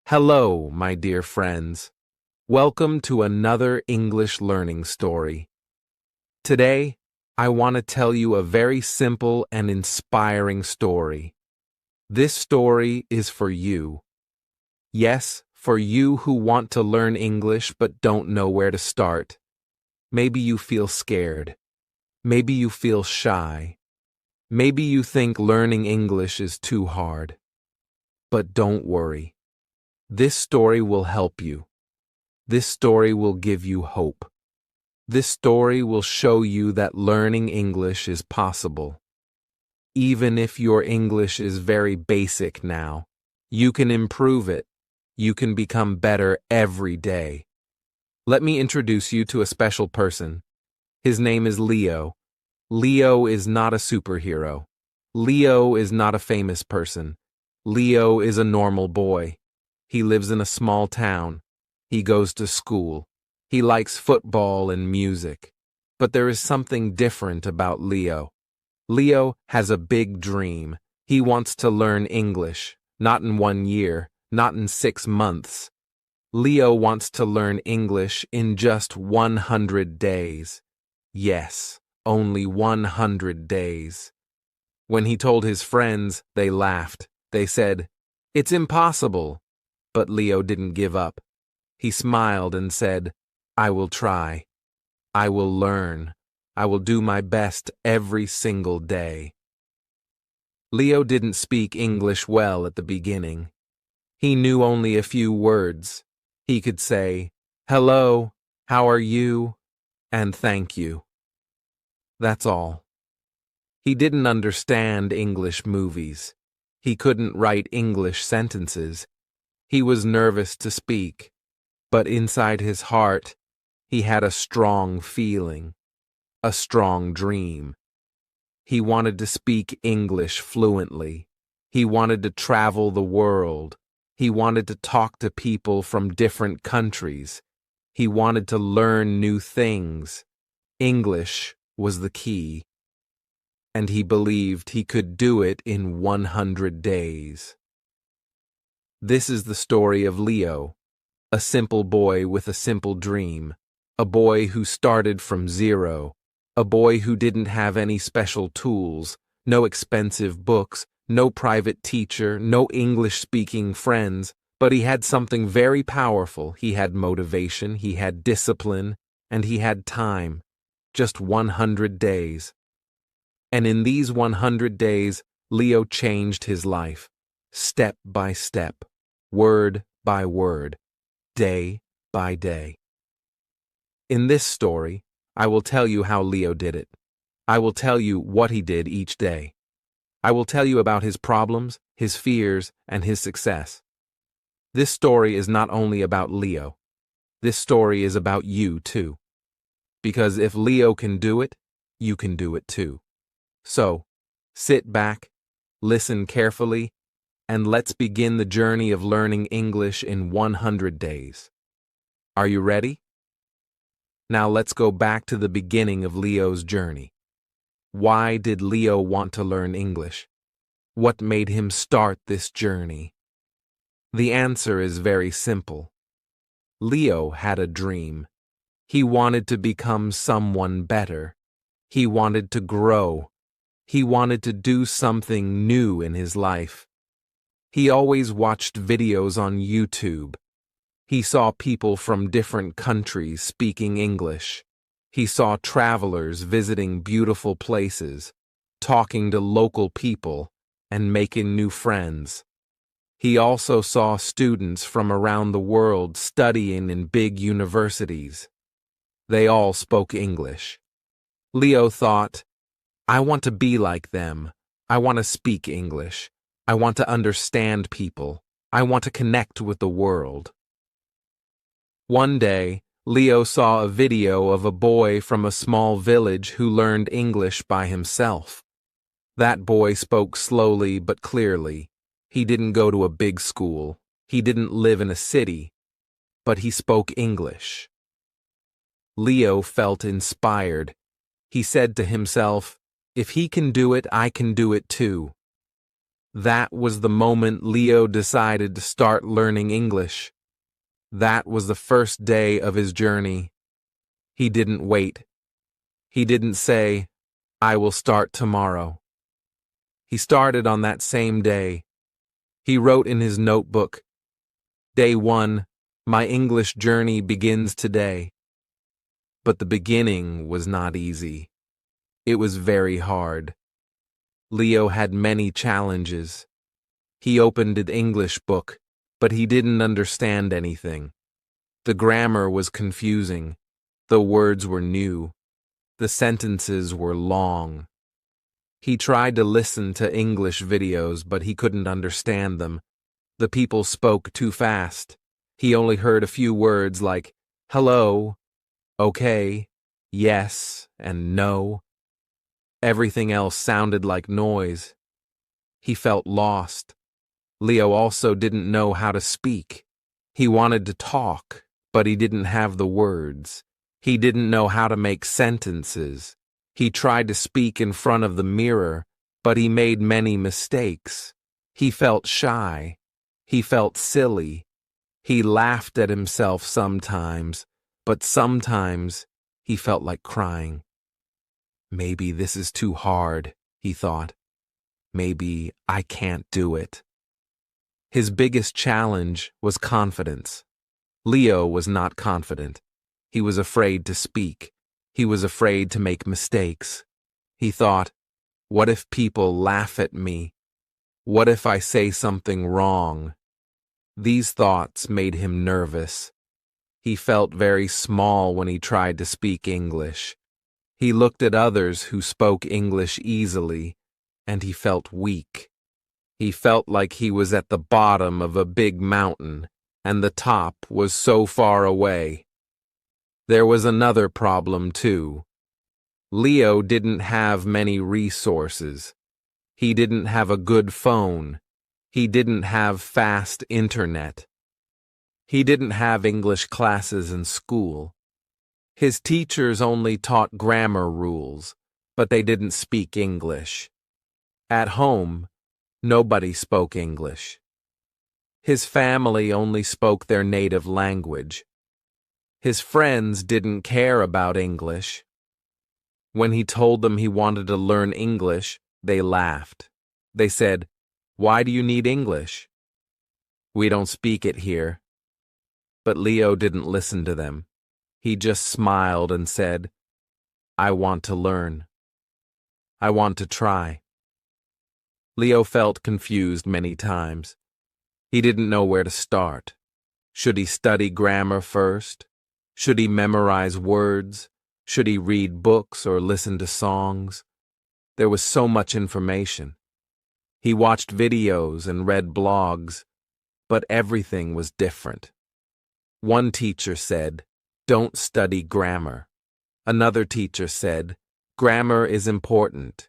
Hello, my dear friends. Welcome to another English learning story. Today, I want to tell you a very simple and inspiring story. This story is for you. Yes, for you who want to learn English but don't know where to start. Maybe you feel scared. Maybe you feel shy. Maybe you think learning English is too hard. But don't worry. This story will help you. This story will give you hope. This story will show you that learning English is possible. Even if your English is very basic now, you can improve it. You can become better every day. Let me introduce you to a special person. His name is Leo. Leo is not a superhero. Leo is not a famous person. Leo is a normal boy. He lives in a small town. He goes to school. He likes football and music. But there is something different about Leo. Leo has a big dream. He wants to learn English, not in 1 year, not in 6 months. Leo wants to learn English in just 100 days. Yes, only 100 days. When he told his friends, they laughed. They said, "It's impossible." But Leo didn't give up. He smiled and said, "I will try. I will learn. I will do my best every single day." Leo didn't speak English well at the beginning. He knew only a few words. He could say, "Hello, how are you?" and "Thank you." That's all. He didn't understand English movies. He couldn't write English sentences. He was nervous to speak, but inside his heart, he had a strong feeling, a strong dream. He wanted to speak English fluently. He wanted to travel the world. He wanted to talk to people from different countries. He wanted to learn new things. English was the key, and he believed he could do it in 100 days. This is the story of Leo, a simple boy with a simple dream, a boy who started from zero, a boy who didn't have any special tools, no expensive books, no private teacher, no English-speaking friends, but he had something very powerful. He had motivation, he had discipline, and he had time, just 100 days. And in these 100 days, Leo changed his life, step by step, word by word, day by day. In this story, I will tell you how Leo did it. I will tell you what he did each day. I will tell you about his problems, his fears, and his success. This story is not only about Leo. This story is about you too. Because if Leo can do it, you can do it too. So, sit back, listen carefully, and let's begin the journey of learning English in 100 days. Are you ready? Now let's go back to the beginning of Leo's journey. Why did Leo want to learn English? What made him start this journey? The answer is very simple. Leo had a dream. He wanted to become someone better. He wanted to grow. He wanted to do something new in his life. He always watched videos on YouTube. He saw people from different countries speaking English. He saw travelers visiting beautiful places, talking to local people, and making new friends. He also saw students from around the world studying in big universities. They all spoke English. Leo thought, "I want to be like them. I want to speak English. I want to understand people. I want to connect with the world." One day, Leo saw a video of a boy from a small village who learned English by himself. That boy spoke slowly but clearly. He didn't go to a big school. He didn't live in a city. But he spoke English. Leo felt inspired. He said to himself, "If he can do it, I can do it too." That was the moment Leo decided to start learning English. That was the first day of his journey. He didn't wait. He didn't say, "I will start tomorrow." He started on that same day. He wrote in his notebook, "Day 1, my English journey begins today." But the beginning was not easy. It was very hard. Leo had many challenges. He opened an English book, but he didn't understand anything. The grammar was confusing. The words were new. The sentences were long. He tried to listen to English videos, but he couldn't understand them. The people spoke too fast. He only heard a few words like hello, okay, yes, and no. Everything else sounded like noise. He felt lost. Leo also didn't know how to speak. He wanted to talk, but he didn't have the words. He didn't know how to make sentences. He tried to speak in front of the mirror, but he made many mistakes. He felt shy. He felt silly. He laughed at himself sometimes, but sometimes he felt like crying. Maybe this is too hard, he thought. Maybe I can't do it. His biggest challenge was confidence. Leo was not confident. He was afraid to speak. He was afraid to make mistakes. He thought, what if people laugh at me? What if I say something wrong? These thoughts made him nervous. He felt very small when he tried to speak English. He looked at others who spoke English easily, and he felt weak. He felt like he was at the bottom of a big mountain, and the top was so far away. There was another problem, too. Leo didn't have many resources. He didn't have a good phone. He didn't have fast internet. He didn't have English classes in school. His teachers only taught grammar rules, but they didn't speak English. At home, nobody spoke English. His family only spoke their native language. His friends didn't care about English. When he told them he wanted to learn English, they laughed. They said, "Why do you need English? We don't speak it here." But Leo didn't listen to them. He just smiled and said, "I want to learn. I want to try." Leo felt confused many times. He didn't know where to start. Should he study grammar first? Should he memorize words? Should he read books or listen to songs? There was so much information. He watched videos and read blogs, but everything was different. One teacher said, "Don't study grammar." Another teacher said, "Grammar is important."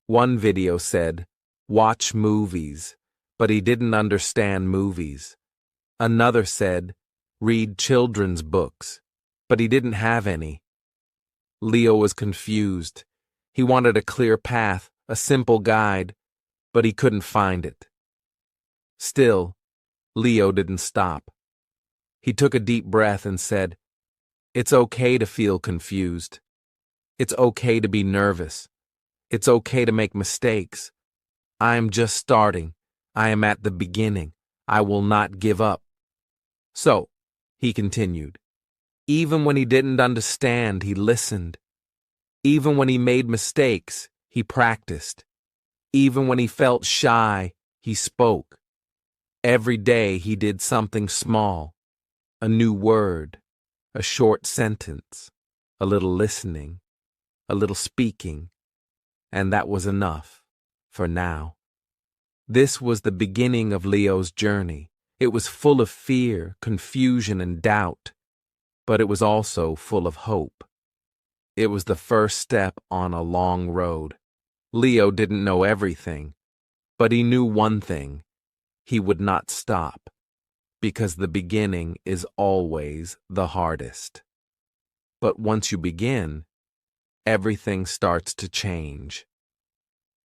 One video said, "Watch movies," but he didn't understand movies. Another said, "Read children's books," but he didn't have any. Leo was confused. He wanted a clear path, a simple guide, but he couldn't find it. Still, Leo didn't stop. He took a deep breath and said, "It's okay to feel confused. It's okay to be nervous. It's okay to make mistakes. I am just starting. I am at the beginning. I will not give up." So, he continued. Even when he didn't understand, he listened. Even when he made mistakes, he practiced. Even when he felt shy, he spoke. Every day he did something small. A new word, a short sentence, a little listening, a little speaking, and that was enough for now. This was the beginning of Leo's journey. It was full of fear, confusion, and doubt, but it was also full of hope. It was the first step on a long road. Leo didn't know everything, but he knew one thing: he would not stop. Because the beginning is always the hardest. But once you begin, everything starts to change.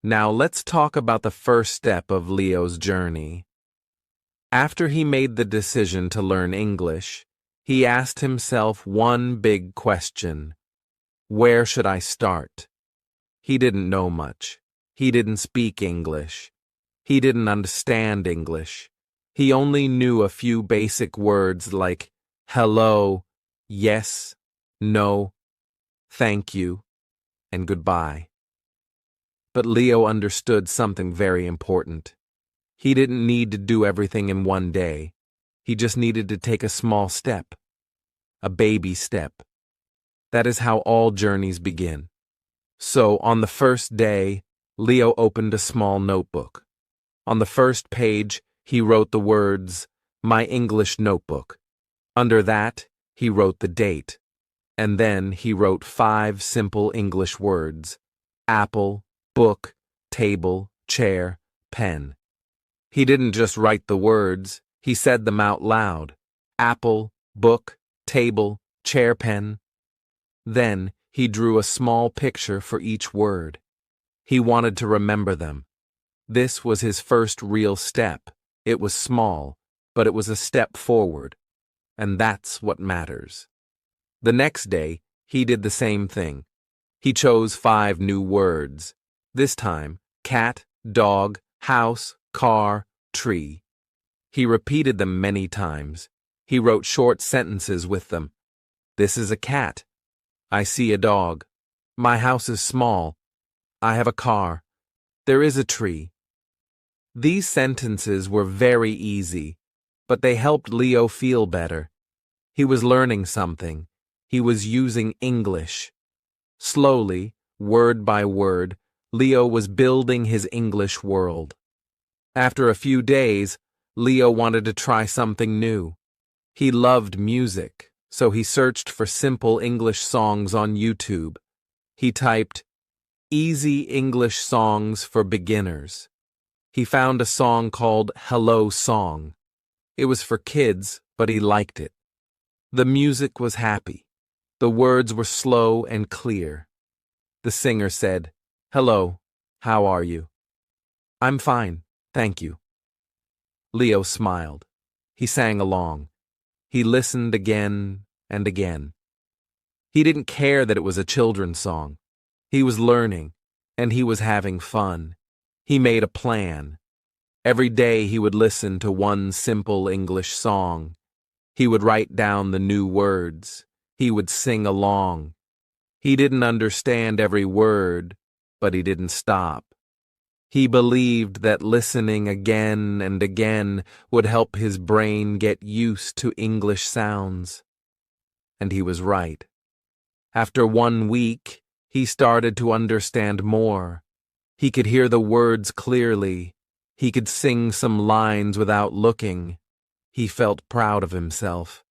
Now let's talk about the first step of Leo's journey. After he made the decision to learn English, he asked himself one big question. Where should I start? He didn't know much. He didn't speak English. He didn't understand English. He only knew a few basic words like hello, yes, no, thank you, and goodbye. But Leo understood something very important. He didn't need to do everything in one day. He just needed to take a small step, a baby step. That is how all journeys begin. So, on the first day, Leo opened a small notebook. On the first page, he wrote the words, "My English Notebook." Under that, he wrote the date. And then he wrote 5 simple English words: apple, book, table, chair, pen. He didn't just write the words, he said them out loud. Apple, book, table, chair, pen. Then he drew a small picture for each word. He wanted to remember them. This was his first real step. It was small, but it was a step forward. And that's what matters. The next day, he did the same thing. He chose 5 new words. This time, cat, dog, house, car, tree. He repeated them many times. He wrote short sentences with them. This is a cat. I see a dog. My house is small. I have a car. There is a tree. These sentences were very easy, but they helped Leo feel better. He was learning something. He was using English. Slowly, word by word, Leo was building his English world. After a few days, Leo wanted to try something new. He loved music, so he searched for simple English songs on YouTube. He typed, "Easy English Songs for Beginners." He found a song called Hello Song. It was for kids, but he liked it. The music was happy. The words were slow and clear. The singer said, "Hello, how are you?" "I'm fine, thank you." Leo smiled. He sang along. He listened again and again. He didn't care that it was a children's song. He was learning, and he was having fun. He made a plan. Every day he would listen to one simple English song. He would write down the new words. He would sing along. He didn't understand every word, but he didn't stop. He believed that listening again and again would help his brain get used to English sounds. And he was right. After 1 week, he started to understand more. He could hear the words clearly. He could sing some lines without looking. He felt proud of himself.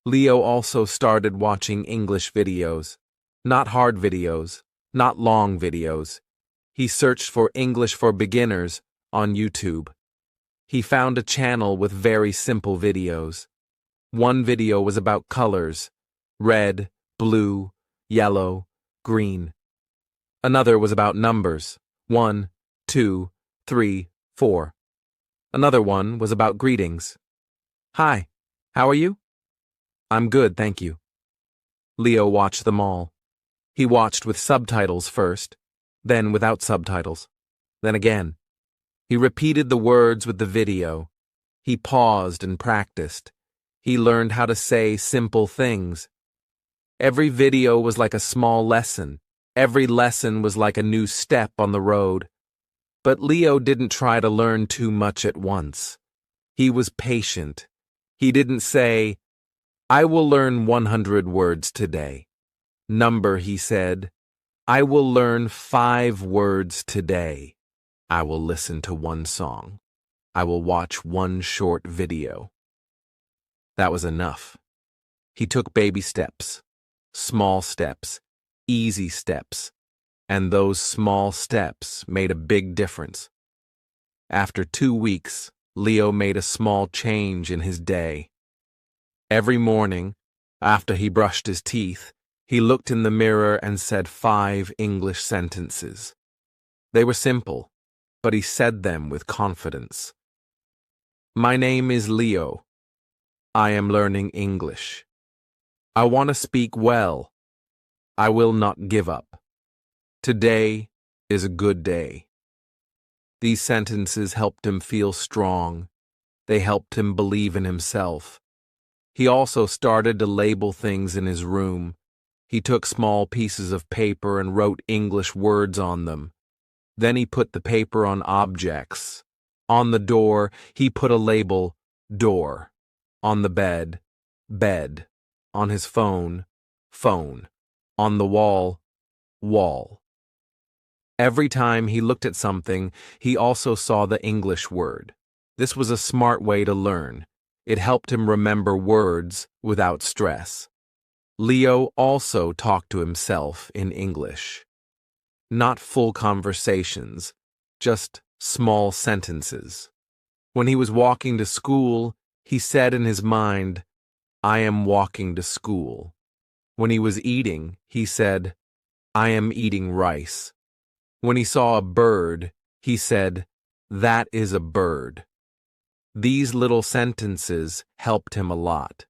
Leo also started watching English videos. Not hard videos, not long videos. He searched for English for Beginners on YouTube. He found a channel with very simple videos. One video was about colors: red, blue, yellow, green. Another was about numbers: 1, 2, 3, 4. Another one was about greetings. "Hi, how are you?" "I'm good, thank you." Leo watched them all. He watched with subtitles first, then without subtitles, then again. He repeated the words with the video. He paused and practiced. He learned how to say simple things. Every video was like a small lesson. Every lesson was like a new step on the road. But Leo didn't try to learn too much at once. He was patient. He didn't say, "I will learn 100 words today." "Number," he said, "I will learn 5 words today. I will listen to 1 song. I will watch 1 short video." That was enough. He took baby steps, small steps, easy steps, and those small steps made a big difference. After 2 weeks, Leo made a small change in his day. Every morning, after he brushed his teeth, he looked in the mirror and said 5 English sentences. They were simple, but he said them with confidence. My name is Leo. I am learning English. I want to speak well. I will not give up. Today is a good day. These sentences helped him feel strong. They helped him believe in himself. He also started to label things in his room. He took small pieces of paper and wrote English words on them. Then he put the paper on objects. On the door, he put a label, door. On the bed, bed. On his phone, phone. On the wall, wall. Every time he looked at something, he also saw the English word. This was a smart way to learn. It helped him remember words without stress. Leo also talked to himself in English. Not full conversations, just small sentences. When he was walking to school, he said in his mind, I am walking to school. When he was eating, he said, I am eating rice. When he saw a bird, he said, that is a bird. These little sentences helped him a lot.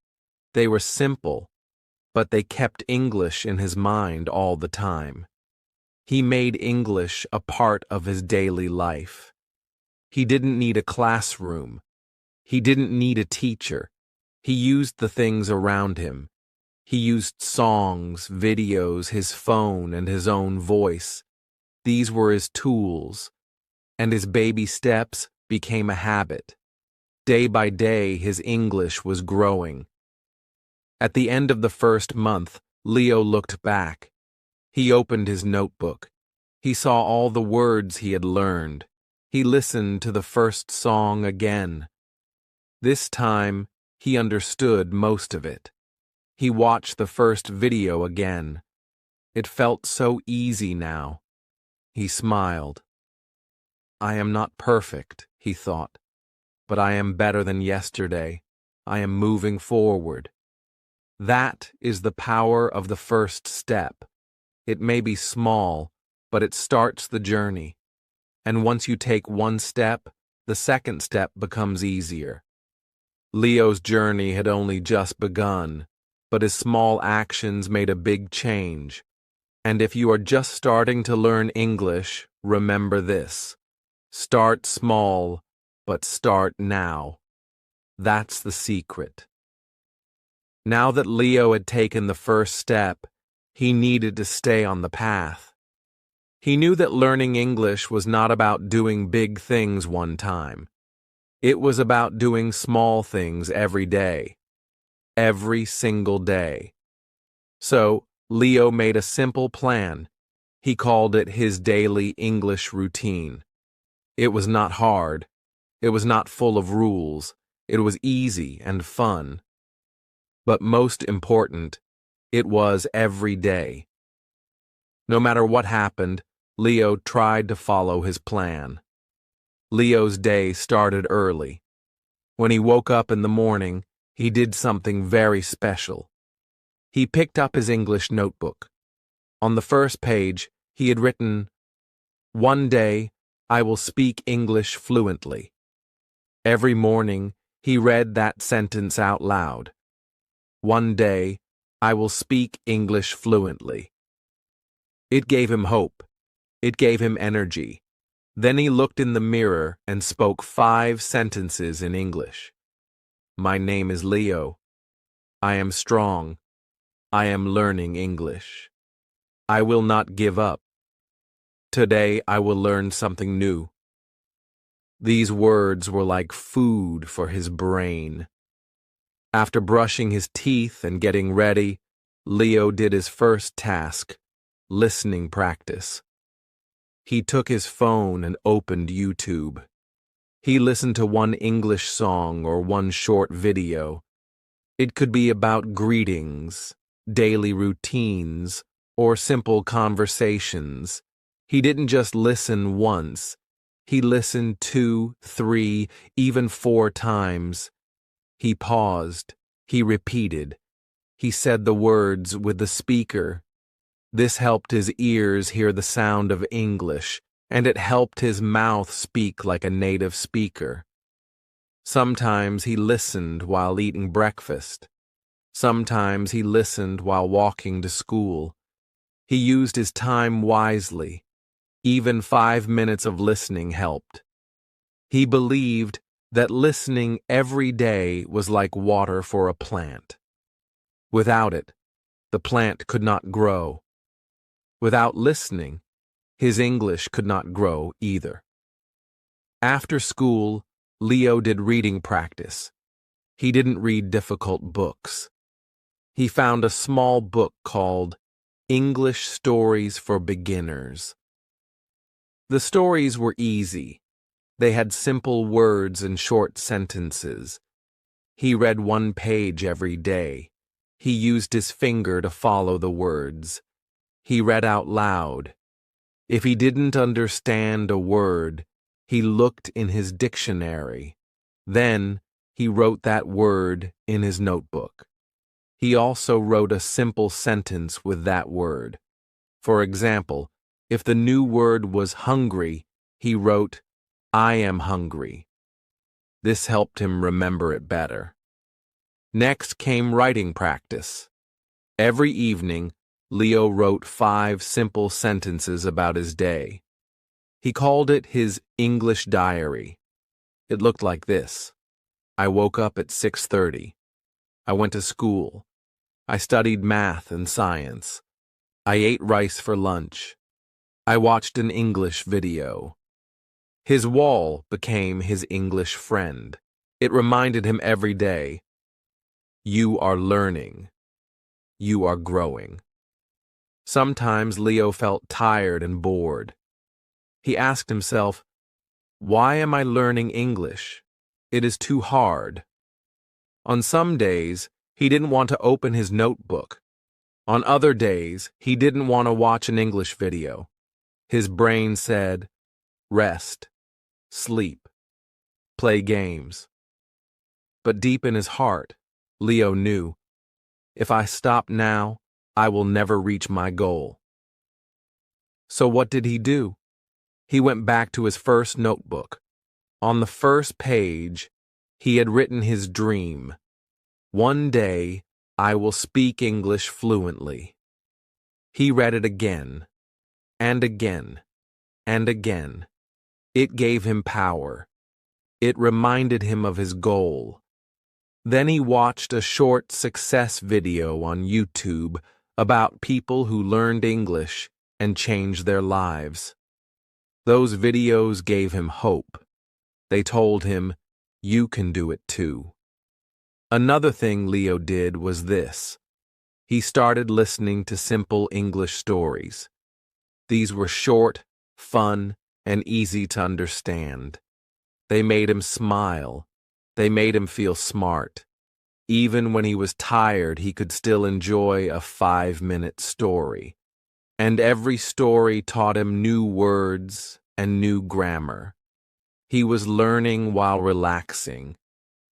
They were simple, but they kept English in his mind all the time. He made English a part of his daily life. He didn't need a classroom. He didn't need a teacher. He used the things around him. He used songs, videos, his phone, and his own voice. These were his tools, and his baby steps became a habit. Day by day, his English was growing. At the end of the first month, Leo looked back. He opened his notebook. He saw all the words he had learned. He listened to the first song again. This time, he understood most of it. He watched the first video again. It felt so easy now. He smiled. I am not perfect, he thought, but I am better than yesterday. I am moving forward. That is the power of the first step. It may be small, but it starts the journey. And once you take one step, the second step becomes easier. Leo's journey had only just begun, but his small actions made a big change. And if you are just starting to learn English, remember this. Start small, but start now. That's the secret. Now that Leo had taken the first step, he needed to stay on the path. He knew that learning English was not about doing big things one time. It was about doing small things every day. Every single day. So, Leo made a simple plan. He called it his daily English routine. It was not hard. It was not full of rules. It was easy and fun. But most important, it was every day. No matter what happened, Leo tried to follow his plan. Leo's day started early. When he woke up in the morning, he did something very special. He picked up his English notebook. On the first page, he had written, "One day, I will speak English fluently." Every morning, he read that sentence out loud. One day, I will speak English fluently. It gave him hope. It gave him energy. Then he looked in the mirror and spoke 5 sentences in English. My name is Leo. I am strong. I am learning English. I will not give up. Today I will learn something new. These words were like food for his brain. After brushing his teeth and getting ready, Leo did his first task, listening practice. He took his phone and opened YouTube. He listened to one English song or one short video. It could be about greetings, daily routines, or simple conversations. He didn't just listen once. He listened 2, 3, even 4 times. He paused. He repeated. He said the words with the speaker. This helped his ears hear the sound of English, and it helped his mouth speak like a native speaker. Sometimes he listened while eating breakfast. Sometimes he listened while walking to school. He used his time wisely. Even 5 minutes of listening helped. He believed that listening every day was like water for a plant. Without it, the plant could not grow. Without listening, his English could not grow either. After school, Leo did reading practice. He didn't read difficult books. He found a small book called English Stories for Beginners. The stories were easy. They had simple words and short sentences. He read one page every day. He used his finger to follow the words. He read out loud. If he didn't understand a word, he looked in his dictionary. Then he wrote that word in his notebook. He also wrote a simple sentence with that word. For example, if the new word was hungry, he wrote, "I am hungry." This helped him remember it better. Next came writing practice. Every evening, Leo wrote 5 simple sentences about his day. He called it his English diary. It looked like this. I woke up at 6:30. I went to school. I studied math and science. I ate rice for lunch. I watched an English video. His wall became his English friend. It reminded him every day, you are learning. You are growing. Sometimes Leo felt tired and bored. He asked himself, why am I learning English? It is too hard. On some days, he didn't want to open his notebook. On other days, he didn't want to watch an English video. His brain said, rest, sleep, play games. But deep in his heart, Leo knew, if I stop now, I will never reach my goal. So what did he do? He went back to his first notebook. On the first page, he had written his dream. One day, I will speak English fluently. He read it again, and again, and again. It gave him power. It reminded him of his goal. Then he watched a short success video on YouTube about people who learned English and changed their lives. Those videos gave him hope. They told him, you can do it too. Another thing Leo did was this. He started listening to simple English stories. These were short, fun, and easy to understand. They made him smile. They made him feel smart. Even when he was tired, he could still enjoy a 5-minute story. And every story taught him new words and new grammar. He was learning while relaxing.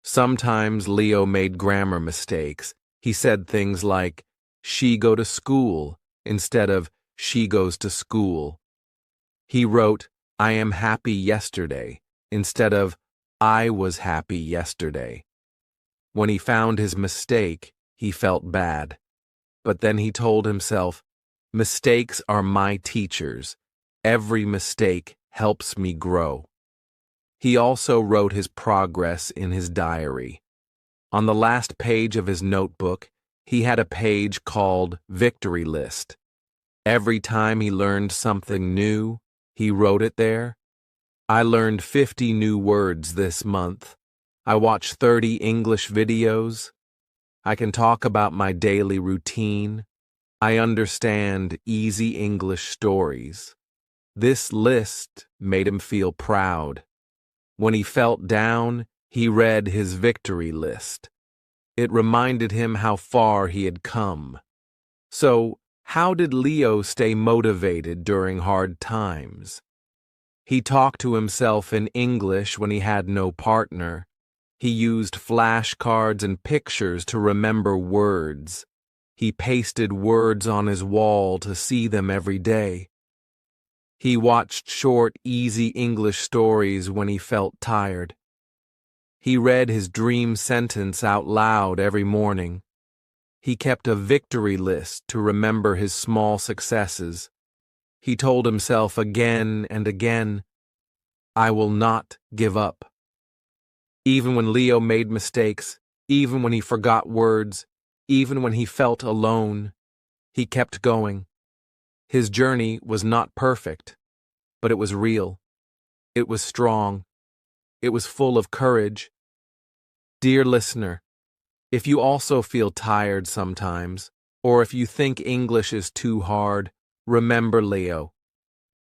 Sometimes Leo made grammar mistakes. He said things like, she go to school, instead of she goes to school. He wrote, I am happy yesterday, instead of I was happy yesterday. When he found his mistake, he felt bad. But then he told himself, mistakes are my teachers. Every mistake helps me grow. He also wrote his progress in his diary. On the last page of his notebook, he had a page called Victory List. Every time he learned something new, he wrote it there. I learned 50 new words this month. I watched 30 English videos. I can talk about my daily routine. I understand easy English stories. This list made him feel proud. When he felt down, he read his victory list. It reminded him how far he had come. So, how did Leo stay motivated during hard times? He talked to himself in English when he had no partner. He used flashcards and pictures to remember words. He pasted words on his wall to see them every day. He watched short, easy English stories when he felt tired. He read his dream sentence out loud every morning. He kept a victory list to remember his small successes. He told himself again and again, "I will not give up." Even when Leo made mistakes, even when he forgot words, even when he felt alone, he kept going. His journey was not perfect, but it was real. It was strong. It was full of courage. Dear listener, if you also feel tired sometimes, or if you think English is too hard, remember Leo.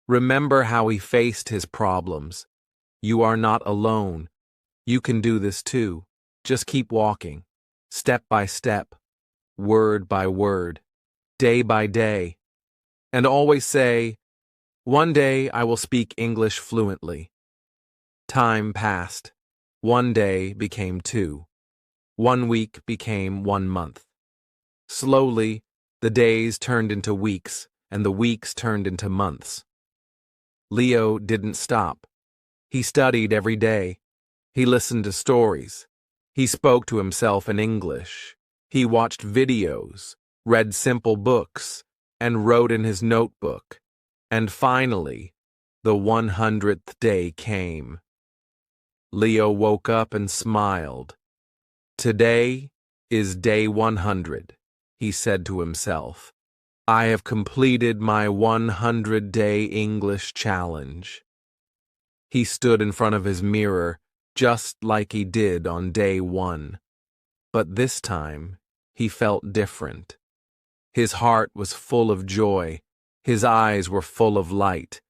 Remember how he faced his problems. You are not alone. You can do this too. Just keep walking, step by step, word by word, day by day. And always say, "One day I will speak English fluently." Time passed. One day became 2. 1 week became 1 month. Slowly, the days turned into weeks, and the weeks turned into months. Leo didn't stop. He studied every day. He listened to stories. He spoke to himself in English. He watched videos, read simple books, and wrote in his notebook. And finally, the 100th day came. Leo woke up and smiled. "Today is day 100, he said to himself. "I have completed my 100-day English challenge." He stood in front of his mirror, just like he did on day 1. But this time, he felt different. His heart was full of joy. His eyes were full of light.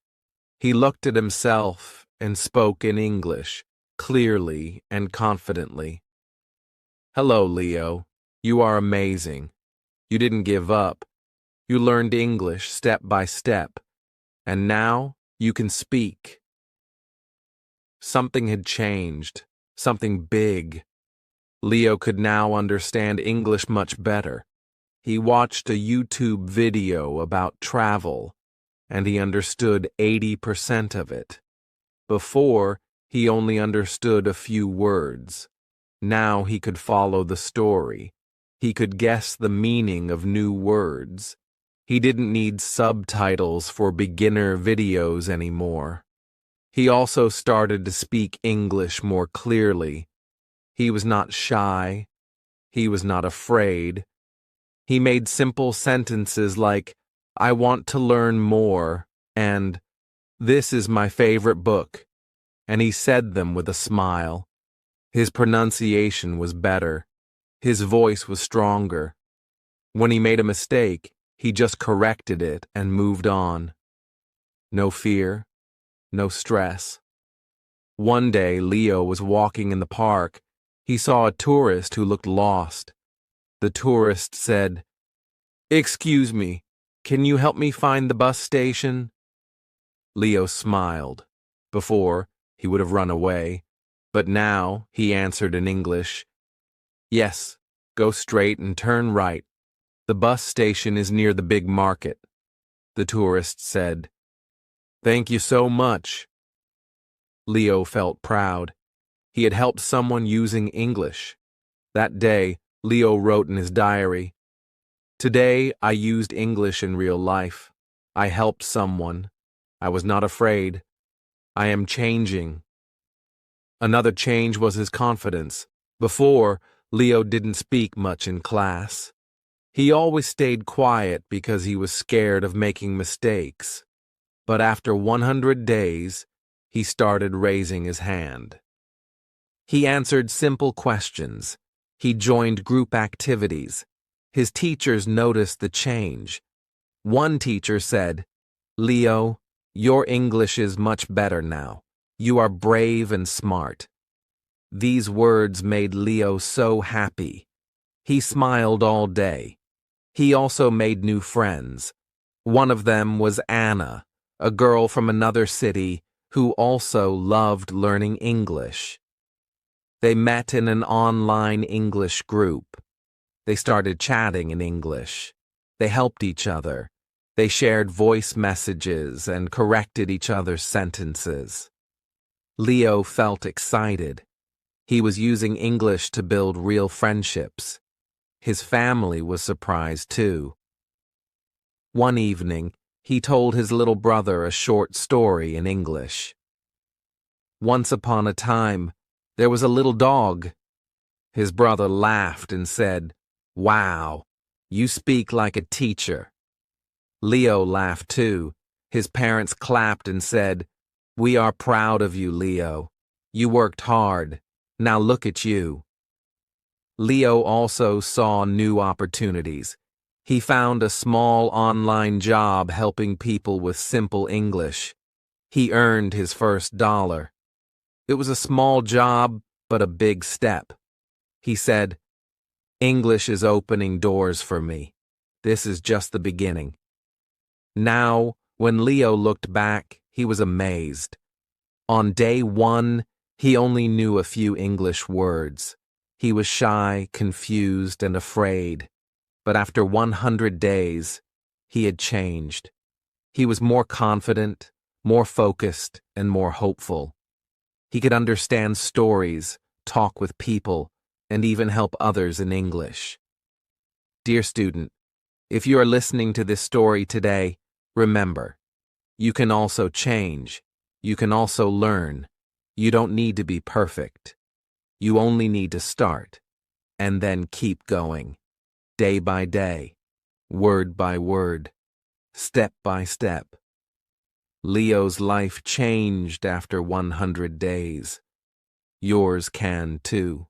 He looked at himself and spoke in English, clearly and confidently. "Hello, Leo. You are amazing. You didn't give up. You learned English step by step. And now you can speak." Something had changed. Something big. Leo could now understand English much better. He watched a YouTube video about travel, and he understood 80% of it. Before, he only understood a few words. Now he could follow the story. He could guess the meaning of new words. He didn't need subtitles for beginner videos anymore. He also started to speak English more clearly. He was not shy. He was not afraid. He made simple sentences like, "I want to learn more," and "This is my favorite book," and he said them with a smile. His pronunciation was better. His voice was stronger. When he made a mistake, he just corrected it and moved on. No fear, no stress. One day, Leo was walking in the park. He saw a tourist who looked lost. The tourist said, "Excuse me, can you help me find the bus station?" Leo smiled. Before, he would have run away, but now he answered in English, "Yes, go straight and turn right. The bus station is near the big market." The tourist said, "Thank you so much." Leo felt proud. He had helped someone using English. That day, Leo wrote in his diary, "Today, I used English in real life. I helped someone. I was not afraid. I am changing." Another change was his confidence. Before, Leo didn't speak much in class. He always stayed quiet because he was scared of making mistakes. But after 100 days, he started raising his hand. He answered simple questions. He joined group activities. His teachers noticed the change. One teacher said, "Leo, your English is much better now. You are brave and smart." These words made Leo so happy. He smiled all day. He also made new friends. One of them was Anna, a girl from another city who also loved learning English. They met in an online English group. They started chatting in English. They helped each other. They shared voice messages and corrected each other's sentences. Leo felt excited. He was using English to build real friendships. His family was surprised too. One evening, he told his little brother a short story in English. Once upon a time, there was a little dog. His brother laughed and said, "Wow, you speak like a teacher." Leo laughed too. His parents clapped and said, "We are proud of you, Leo. You worked hard. Now look at you." Leo also saw new opportunities. He found a small online job helping people with simple English. He earned his first $1. It was a small job, but a big step. He said, "English is opening doors for me. This is just the beginning." Now, when Leo looked back, he was amazed. On day 1, he only knew a few English words. He was shy, confused, and afraid. But after 100 days, he had changed. He was more confident, more focused, and more hopeful. He could understand stories, talk with people, and even help others in English. Dear student, if you are listening to this story today, remember, you can also change. You can also learn. You don't need to be perfect. You only need to start, and then keep going, day by day, word by word, step by step. Leo's life changed after 100 days. Yours can too.